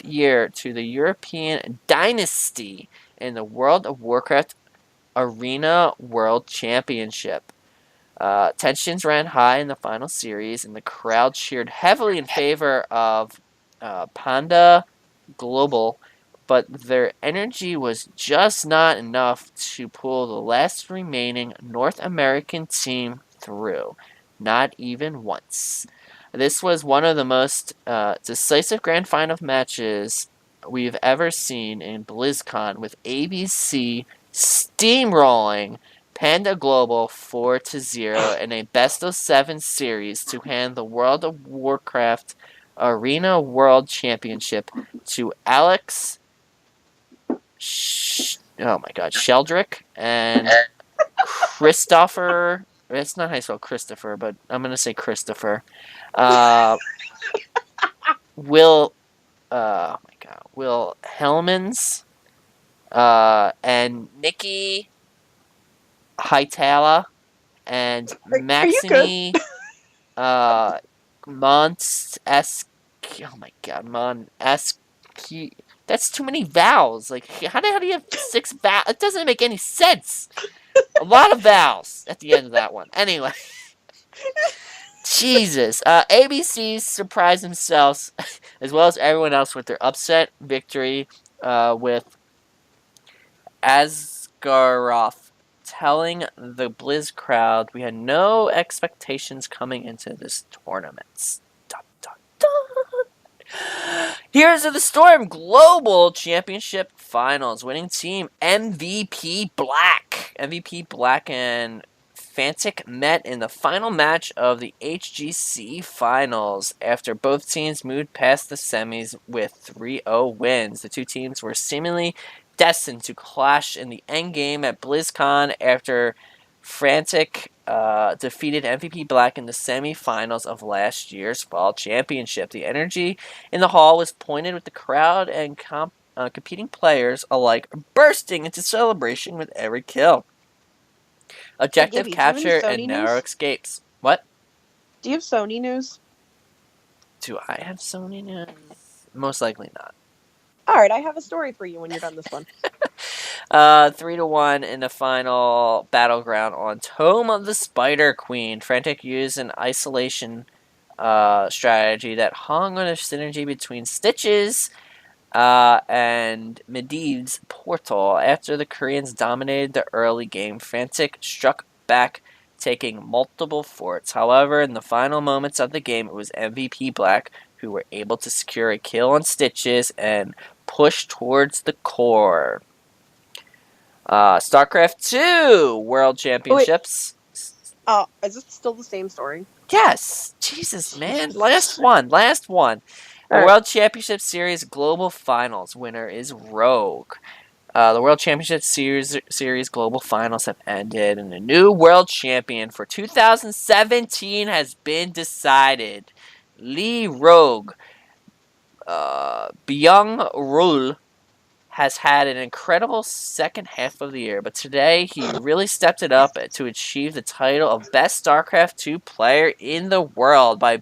year to the European dynasty in the World of Warcraft Arena World Championship. Tensions ran high in the final series, and the crowd cheered heavily in favor of Panda Global, but their energy was just not enough to pull the last remaining North American team through. Not even once. This was one of the most decisive grand final matches we've ever seen in BlizzCon, with ABC steamrolling Panda Global 4-0 in a best-of-7 series to hand the World of Warcraft Arena World Championship to Alex Sheldrick and Christopher. It's not how you spell Christopher, but I'm gonna say Christopher. Will Hellmans, and Nikki Hightail and Maxine That's too many vowels. Like, how the hell do you have 6 vowels? It doesn't make any sense. A lot of vowels at the end of that one. Anyway. Jesus. ABC surprised themselves, as well as everyone else, with their upset victory with Asgaroth telling the Blizz crowd we had no expectations coming into this tournament. Dun, dun, dun. Heroes of the Storm Global Championship Finals. Winning team MVP Black. MVP Black and Fantic met in the final match of the HGC Finals. After both teams moved past the semis with 3-0 wins, the two teams were seemingly destined to clash in the endgame at BlizzCon after Fantic defeated MVP Black in the semifinals of last year's Fall Championship. The energy in the hall was pointed with the crowd and competing players alike bursting into celebration with every kill. Objective Gibby, capture do you have any Sony and narrow news? escapes. What? Do you have Sony news? Do I have Sony news? Most likely not. All right, I have a story for you when you're done this one. 3-1 in the final battleground on Tome of the Spider Queen. Frantic used an isolation strategy that hung on a synergy between Stitches and Medivh's portal. After the Koreans dominated the early game, Frantic struck back, taking multiple forts. However, in the final moments of the game, it was MVP Black who were able to secure a kill on Stitches and push towards the core. Starcraft 2 World Championships. Is this still the same story? Yes. Jesus, man. Last one. The All right. World Championship Series Global Finals winner is Rogue. The World Championship Series Global Finals have ended, and the new World Champion for 2017 has been decided. Lee Rogue. Byung Rul has had an incredible second half of the year, but today he really stepped it up to achieve the title of Best StarCraft 2 player in the world by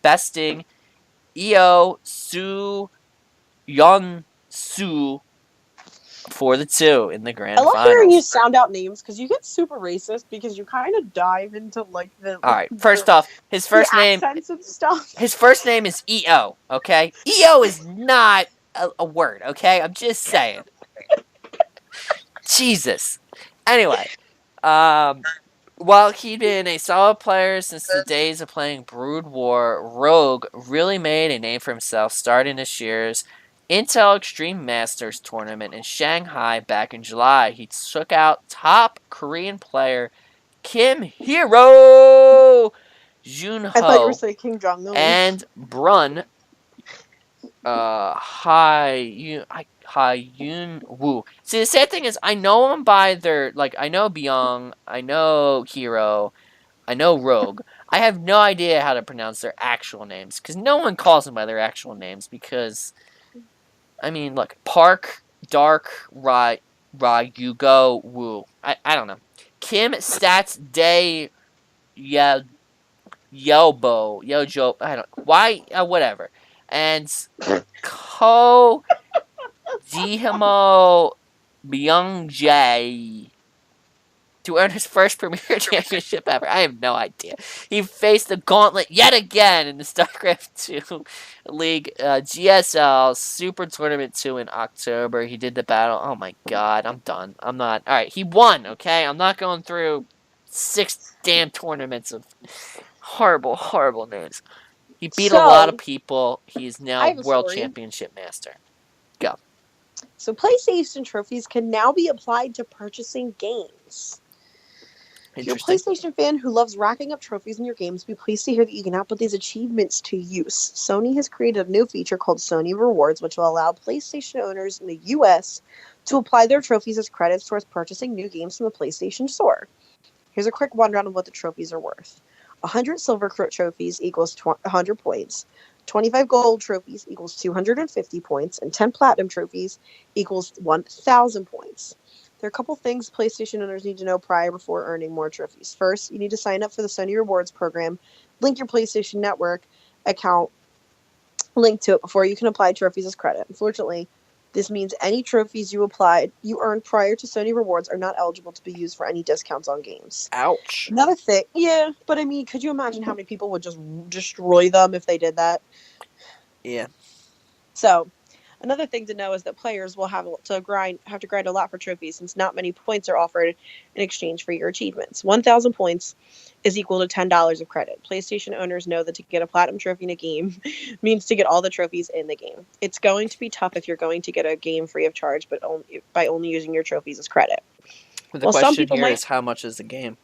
besting Eo Su Yeon Su for the 2 in the grand I love finals. hearing you sound out names because you get super racist because you kind of dive into like the. All right, first off, his first name accents and stuff. His first name is EO, okay? EO is not a word, okay? I'm just saying. Jesus. Anyway, while he'd been a solid player since the days of playing Brood War, Rogue really made a name for himself starting this year's Intel Extreme Masters tournament in Shanghai back in July. He took out top Korean player Kim Hero Junho. I thought you were saying King Jong-un. And Brun Hyun Woo. See, the sad thing is, I know them by their, like, I know Byung, I know Hero, I know Rogue. I have no idea how to pronounce their actual names, because no one calls them by their actual names, because, I mean, look, Park, Dark, Yugo, Woo. I don't know. Kim Stats Day, yeah, Yojo, I don't, why, whatever. And Ko Jihimo Byung-jae to earn his first Premier Championship ever. I have no idea. He faced the gauntlet yet again in the StarCraft 2 League GSL Super Tournament 2 in October. He did the battle. Oh my god, I'm done. I'm not. Alright, he won, okay? I'm not going through 6 damn tournaments of horrible, horrible names. He beat a lot of people. He is now World Championship Master. Go. So PlayStation trophies can now be applied to purchasing games. If you're a PlayStation fan who loves racking up trophies in your games, be pleased to hear that you can now put these achievements to use. Sony has created a new feature called Sony Rewards, which will allow PlayStation owners in the US to apply their trophies as credits towards purchasing new games from the PlayStation Store. Here's a quick rundown of what the trophies are worth. 100 silver trophies equals 100 points. 25 gold trophies equals 250 points. And 10 platinum trophies equals 1,000 points. There are a couple things PlayStation owners need to know before earning more trophies. First, you need to sign up for the Sony Rewards program. Link your PlayStation Network account link to it before you can apply trophies as credit. Unfortunately, this means any trophies you earned prior to Sony Rewards are not eligible to be used for any discounts on games. Ouch. Another thing, yeah, but I mean, could you imagine how many people would just destroy them if they did that? Yeah. So, another thing to know is that players will have to grind a lot for trophies since not many points are offered in exchange for your achievements. 1,000 points is equal to $10 of credit. PlayStation owners know that to get a platinum trophy in a game means to get all the trophies in the game. It's going to be tough if you're going to get a game free of charge, but by only using your trophies as credit. The question here is how much is the game?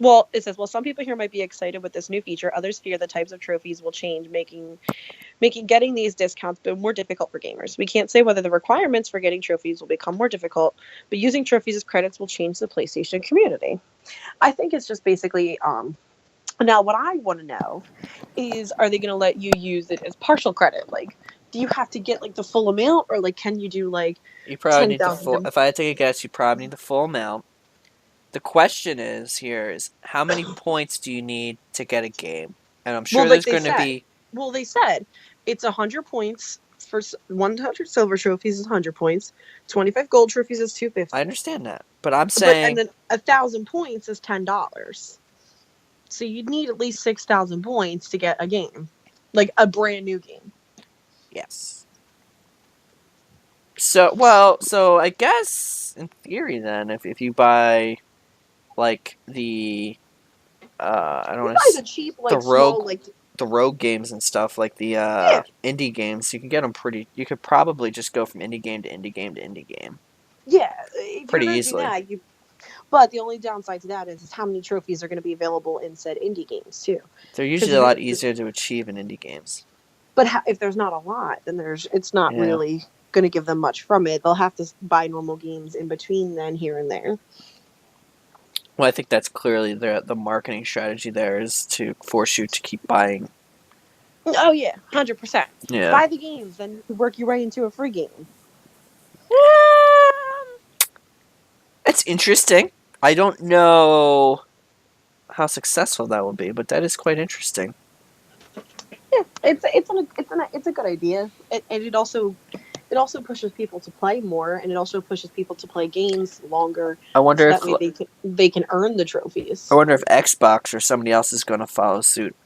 Well, it says, some people here might be excited with this new feature. Others fear the types of trophies will change, making getting these discounts more difficult for gamers. We can't say whether the requirements for getting trophies will become more difficult, but using trophies as credits will change the PlayStation community. I think it's just basically, now what I want to know is, are they going to let you use it as partial credit? Like, do you have to get like the full amount, or like can you do like you probably need the full? If I had to take a guess, you probably need the full amount. The question is how many points do you need to get a game? And I'm sure there's going to be. Well, they said it's 100 points For 100 silver trophies is 100 points. 25 gold trophies is 250. I understand that, but I'm And saying then 1,000 points is $10. So you'd need at least 6,000 points to get a game, like a brand new game. yes. So I guess in theory, then, if you buy like the I don't You want buy to the cheap, the like small, rogue like the rogue games and stuff, like the yeah, indie games, you can get them pretty. You could probably just go from indie game to indie game to indie game yeah. If you're pretty gonna do easily. that, you. But the only downside to that is how many trophies are going to be available in said indie games too. They're Because usually a lot easier to achieve in indie games. but if there's not a lot, then it's not Yeah. really going to give them much from it. They'll have to buy normal games in between then here and there. Well, I think that's clearly the marketing strategy there is to force you to keep buying. Oh yeah, 100%. Yeah. Buy the games, then work you right into a free game. It's interesting. I don't know how successful that will be, but that is quite interesting. Yeah, it's a good idea, and it also pushes people to play more, and it also pushes people to play games longer. I wonder So if that way they can earn the trophies. I wonder if Xbox or somebody else is going to follow suit.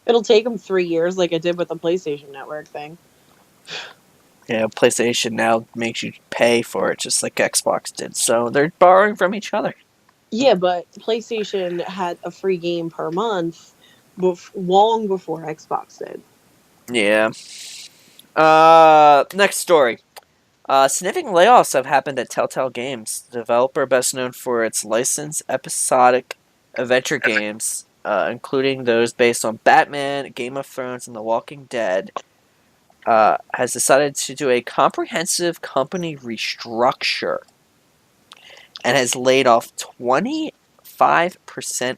It'll take them 3 years, like it did with the PlayStation Network thing. Yeah, PlayStation now makes you pay for it, just like Xbox did. So they're borrowing from each other. Yeah, but PlayStation had a free game per month long before Xbox did. Yeah. Next story. Significant layoffs have happened at Telltale Games, the developer best known for its licensed episodic adventure games, including those based on Batman, Game of Thrones, and The Walking Dead. Has decided to do a comprehensive company restructure and has laid off 25%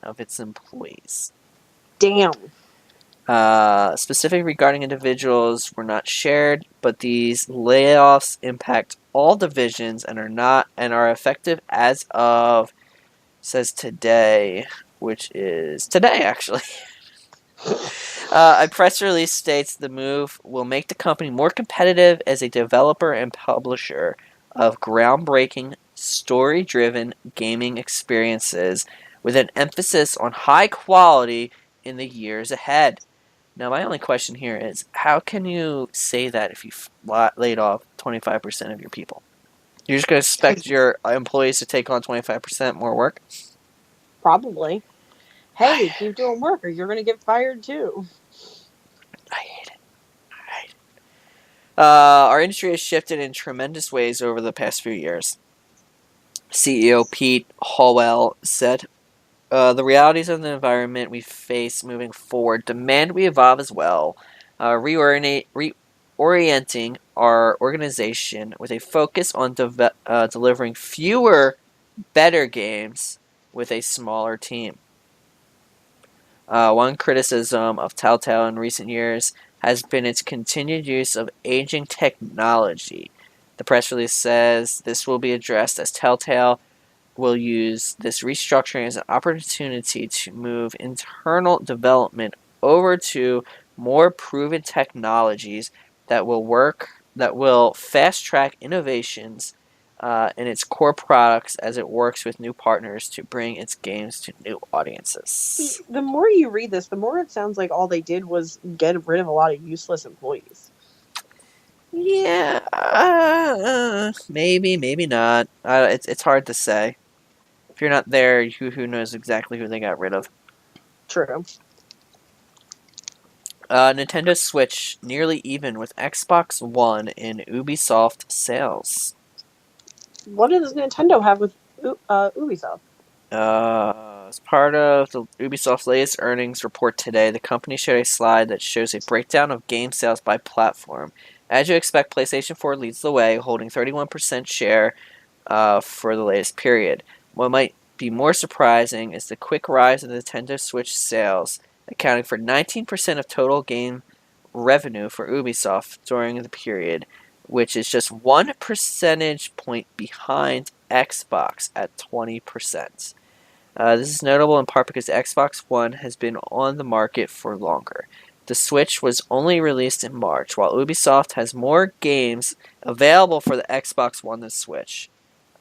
of its employees. Damn. Specific regarding individuals were not shared, but these layoffs impact all divisions and are effective as of, says today, which is today actually. A press release states the move will make the company more competitive as a developer and publisher of groundbreaking, story-driven gaming experiences with an emphasis on high quality in the years ahead. Now, my only question here is, how can you say that if you laid off 25% of your people? You're just going to expect your employees to take on 25% more work? Probably. Hey, keep doing work or you're going to get fired too. I hate it. Our industry has shifted in tremendous ways over the past few years. CEO Pete Hallwell said, the realities of the environment we face moving forward demand we evolve as well, reorienting our organization with a focus on delivering fewer, better games with a smaller team. One criticism of Telltale in recent years has been its continued use of aging technology. The press release says this will be addressed as Telltale will use this restructuring as an opportunity to move internal development over to more proven technologies that will fast track innovations in its core products as it works with new partners to bring its games to new audiences. See, the more you read this, the more it sounds like all they did was get rid of a lot of useless employees. Yeah, maybe, maybe not. It's hard to say. If you're not there, who knows exactly who they got rid of? True. Nintendo Switch nearly even with Xbox One in Ubisoft sales. What does Nintendo have with Ubisoft? As part of the Ubisoft's latest earnings report today, the company shared a slide that shows a breakdown of game sales by platform. As you expect, PlayStation 4 leads the way, holding 31% share for the latest period. What might be more surprising is the quick rise of the Nintendo Switch sales, accounting for 19% of total game revenue for Ubisoft during the period, which is just 1 percentage point behind Xbox at 20%. This is notable in part because Xbox One has been on the market for longer. The Switch was only released in March, while Ubisoft has more games available for the Xbox One than Switch.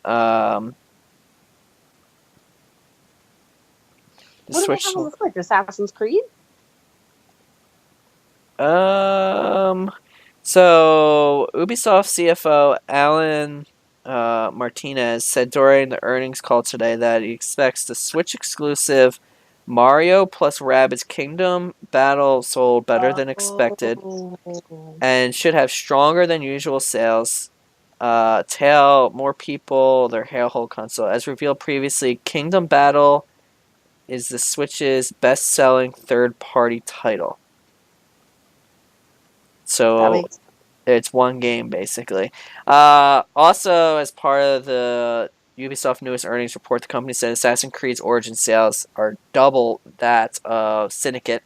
The What do they Switch. have on the Switch? Assassin's Creed? So Ubisoft CFO Alan Martinez said during the earnings call today that he expects the Switch exclusive Mario plus Rabbids Kingdom Battle sold better than expected and should have stronger than usual sales. Tell more people their Hailhole console. As revealed previously, Kingdom Battle is the Switch's best-selling third-party title. So it's one game, basically. Also, as part of the Ubisoft newest earnings report, the company said Assassin's Creed's Origin sales are double that of Syndicate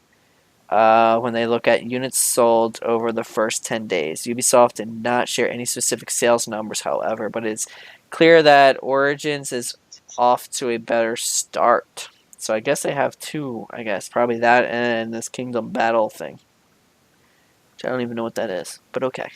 when they look at units sold over the first 10 days. Ubisoft did not share any specific sales numbers, however, but it's clear that Origins is off to a better start. So I guess they have two, probably that and this Kingdom Battle thing. I don't even know what that is, but okay.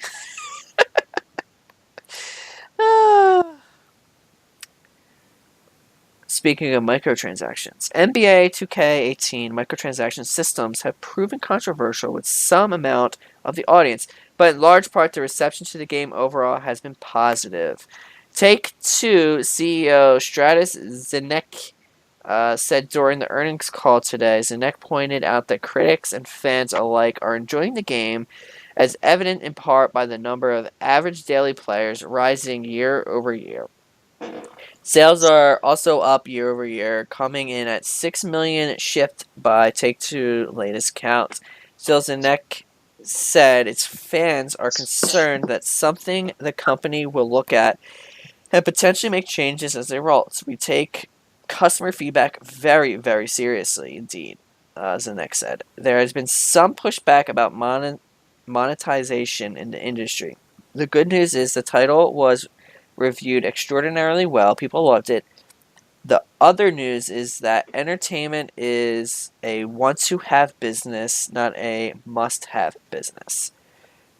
Speaking of microtransactions, NBA 2K18 microtransaction systems have proven controversial with some amount of the audience, but in large part the reception to the game overall has been positive. Take-Two CEO Stratis Zenek said during the earnings call today, Zenek pointed out that critics and fans alike are enjoying the game, as evident in part by the number of average daily players rising year over year. Sales are also up year over year, coming in at 6 million shipped by Take-Two latest count. Still, Zenek said its fans are concerned that something the company will look at and potentially make changes as a result. We take customer feedback very, very seriously indeed, Zenek said. There has been some pushback about monetization in the industry. The good news is the title was reviewed extraordinarily well. People loved it. The other news is that entertainment is a want-to-have business, not a must-have business.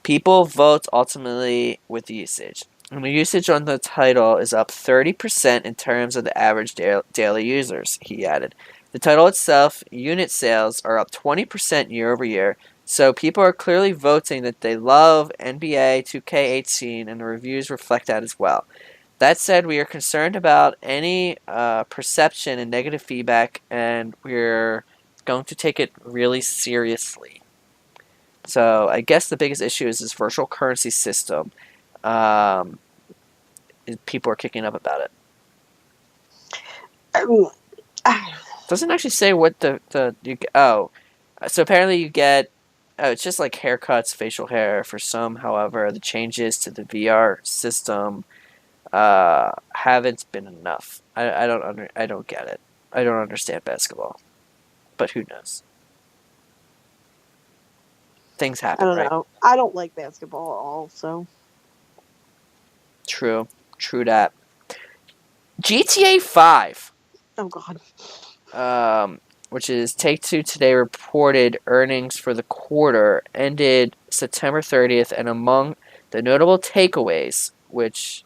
People vote ultimately with the usage. And the usage on the title is up 30% in terms of the average daily users, he added. The title itself, unit sales, are up 20% year over year, so people are clearly voting that they love NBA 2K18, and the reviews reflect that as well. That said, we are concerned about any perception and negative feedback, and we're going to take it really seriously. So I guess the biggest issue is this virtual currency system. People are kicking up about it. Doesn't actually say what so apparently you get it's just like haircuts, facial hair for some. However, the changes to the VR system haven't been enough. I don't get it. I don't understand basketball, but who knows? Things happen, right? I don't know. I don't like basketball at all, so. True that. GTA 5. Oh God. Which is Take-Two today reported earnings for the quarter ended September 30th, and among the notable takeaways, which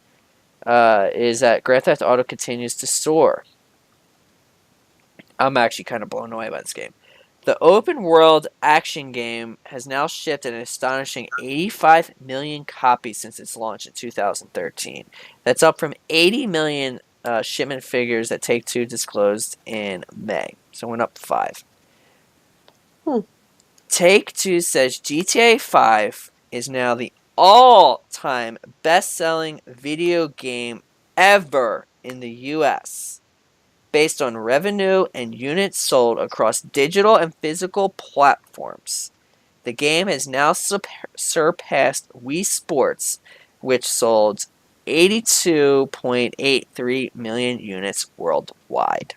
is that Grand Theft Auto continues to soar. I'm actually kind of blown away by this game. The open world action game has now shipped an astonishing 85 million copies since its launch in 2013. That's up from 80 million shipment figures that Take-Two disclosed in May. So it went up 5. Take-Two says GTA 5 is now the all-time best-selling video game ever in the U.S. based on revenue and units sold across digital and physical platforms. The game has now surpassed Wii Sports, which sold 82.83 million units worldwide.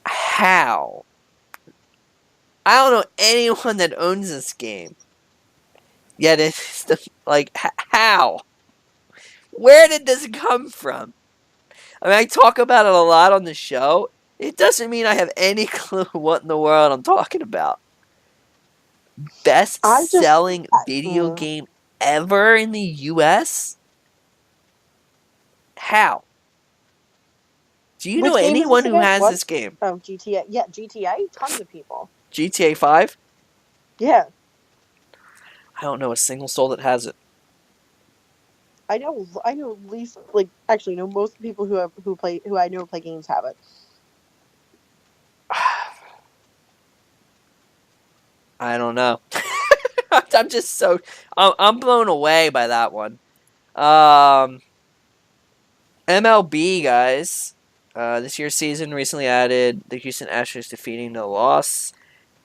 How? I don't know anyone that owns this game. Yet it's how? Where did this come from? I mean, I talk about it a lot on the show, It doesn't mean I have any clue what in the world I'm talking about. Best selling video game ever in the US? How? Do you know Which game is anyone this who again? has What? this game? Oh, GTA. Yeah, GTA. Tons of people. GTA 5? Yeah. I don't know a single soul that has it. I know at least like actually no most people who I know play games have it. I don't know. I'm just so I'm blown away by that one. MLB guys, this year's season recently added the Houston Astros defeating the Los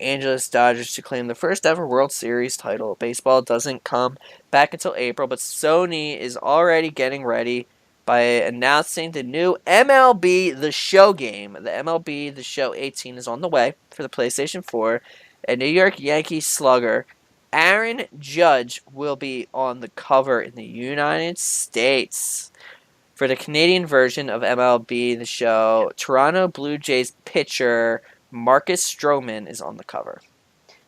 Angeles Dodgers to claim the first ever World Series title. Baseball doesn't come back until April, but Sony is already getting ready by announcing the new MLB The Show game. The MLB The Show 18 is on the way for the PlayStation 4. A New York Yankees slugger, Aaron Judge, will be on the cover in the United States. For the Canadian version of MLB The Show, Toronto Blue Jays pitcher Marcus Stroman is on the cover.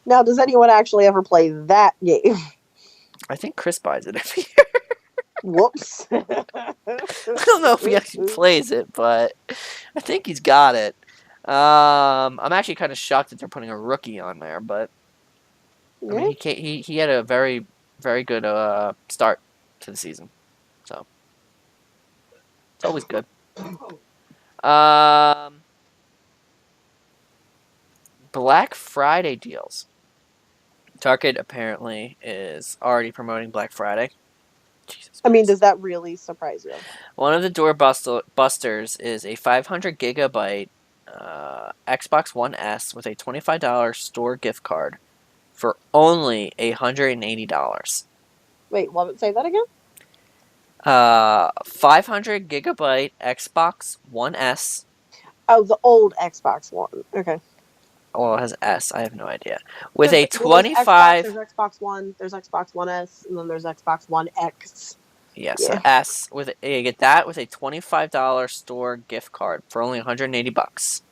Now, does anyone actually ever play that game? I think Chris buys it every year. Whoops. I don't know if he actually plays it, but I think he's got it. I'm actually kind of shocked that they're putting a rookie on there, but I mean, he had a very, very good start to the season, so it's always good. Black Friday deals. Target apparently is already promoting Black Friday. Jesus I mean, Christ. does that really surprise you? One of the door busters is a 500 gigabyte Xbox One S with a $25 store gift card for only $180. Wait, say that again? 500 gigabyte Xbox One S. Oh, the old Xbox One. Okay. Oh, it has S. I have no idea. With There's a 25. there's Xbox One, there's Xbox One S, and then there's Xbox One X. Yeah, so S with you get that with a $25 store gift card for only $180.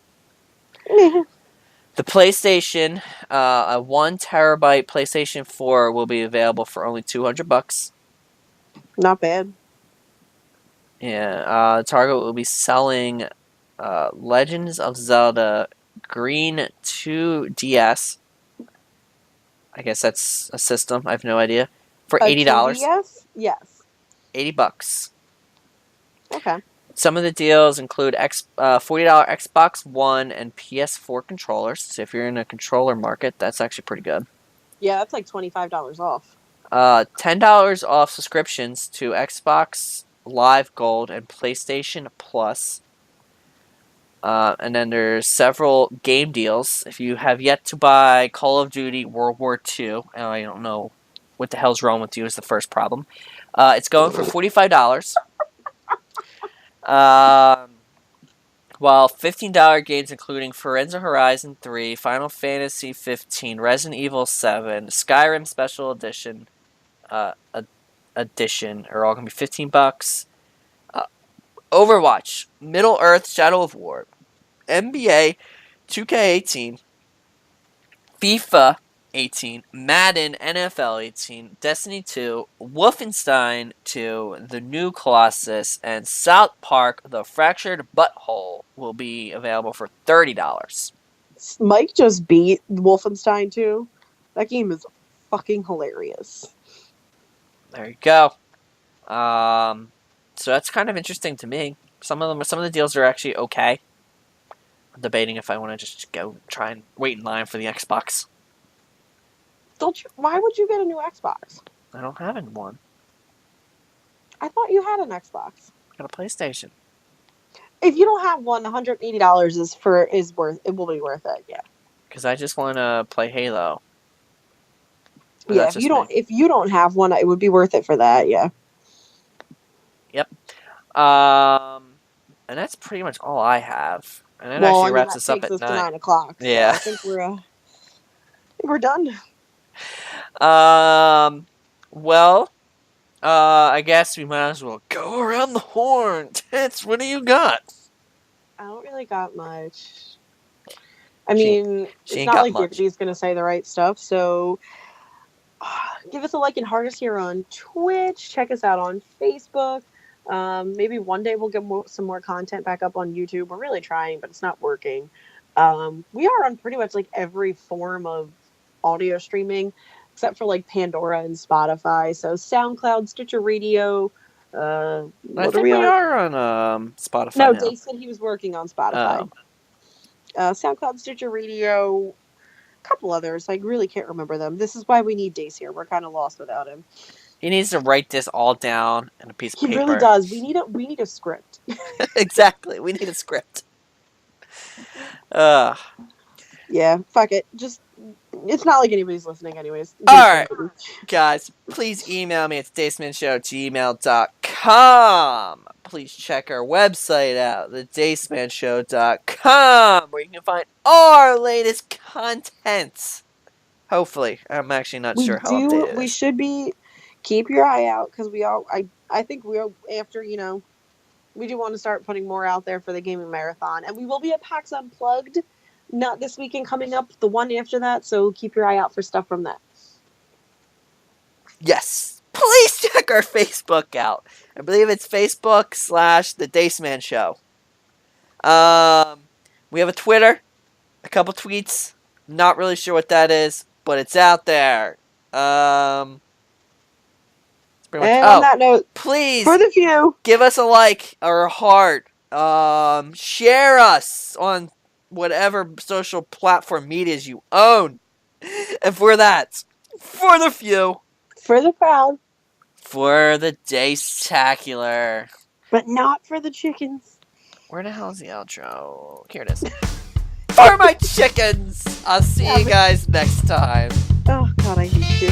The PlayStation, a 1 terabyte PlayStation 4 will be available for only $200. Not bad. Yeah, Target will be selling Legends of Zelda Green 2DS. I guess that's a system. I have no idea. For $80. Yes. Yes. $80. Okay. Some of the deals include $40 Xbox One and PS4 controllers. So if you're in a controller market, that's actually pretty good. Yeah, that's like $25 off. $10 off subscriptions to Xbox Live Gold and PlayStation Plus. And then there's several game deals. If you have yet to buy Call of Duty World War II, and I don't know what the hell's wrong with you is the first problem. It's going for $45. While $15 games including Forza Horizon 3, Final Fantasy 15, Resident Evil 7, Skyrim Special Edition, are all gonna be $15. Overwatch, Middle Earth: Shadow of War, NBA 2K18, FIFA 18, Madden NFL 18, Destiny 2, Wolfenstein 2, The New Colossus, and South Park: The Fractured Butthole will be available for $30. Mike just beat Wolfenstein 2. That game is fucking hilarious. There you go. So that's kind of interesting to me. Some of the deals are actually okay. I'm debating if I want to just go try and wait in line for the Xbox. Why would you get a new Xbox? I don't have one. I thought you had an Xbox. I got a PlayStation. If you don't have one, $180 it will be worth it. Yeah. Because I just want to play Halo. But yeah. If you don't have one, it would be worth it for that. Yeah. Yep. And that's pretty much all I have. And that actually wraps us up at 9. To 9 o'clock. So yeah. I think we're done. Well, I guess we might as well go around the horn. Tits, what do you got? I don't really got much. I She- mean, she it's ain't not got like much. Dippy's gonna say the right stuff, so give us a like and heart us here on Twitch. Check us out on Facebook. Maybe one day we'll get some more content back up on YouTube. We're really trying, but it's not working. We are on pretty much like every form of audio streaming, except for like Pandora and Spotify. So SoundCloud, Stitcher Radio. I What are think we we on? are on Spotify No, now. Dave said he was working on Spotify. SoundCloud, Stitcher Radio, a couple others. I really can't remember them. This is why we need Dace here. We're kind of lost without him. He needs to write this all down in a piece of He paper. really does. We need a script. Exactly. We need a script. Yeah, fuck it. Just it's not like anybody's listening anyways. Alright. Guys, please email me. It's dacemanshow@gmail.com. Please check our website out, thedacemanshow.com, where you can find our latest content. Hopefully. I'm actually not sure how updated it We is. should be. Keep your eye out because I think we'll after we do want to start putting more out there for the gaming marathon, and we will be at PAX Unplugged. Not this weekend coming up, the one after that. So keep your eye out for stuff from that. Yes. Please check our Facebook out. I believe it's Facebook/The Dace Man Show. We have a Twitter, a couple tweets. Not really sure what that is, but it's out there. And on that note, please for the few, give us a like or a heart. Share us on whatever social platform medias you own. And for that, for the few, for the crowd, for the Dace-tacular, but not for the chickens. Where the hell is the outro? Here it is. For my chickens! I'll see you guys next time. Oh god, I hate you.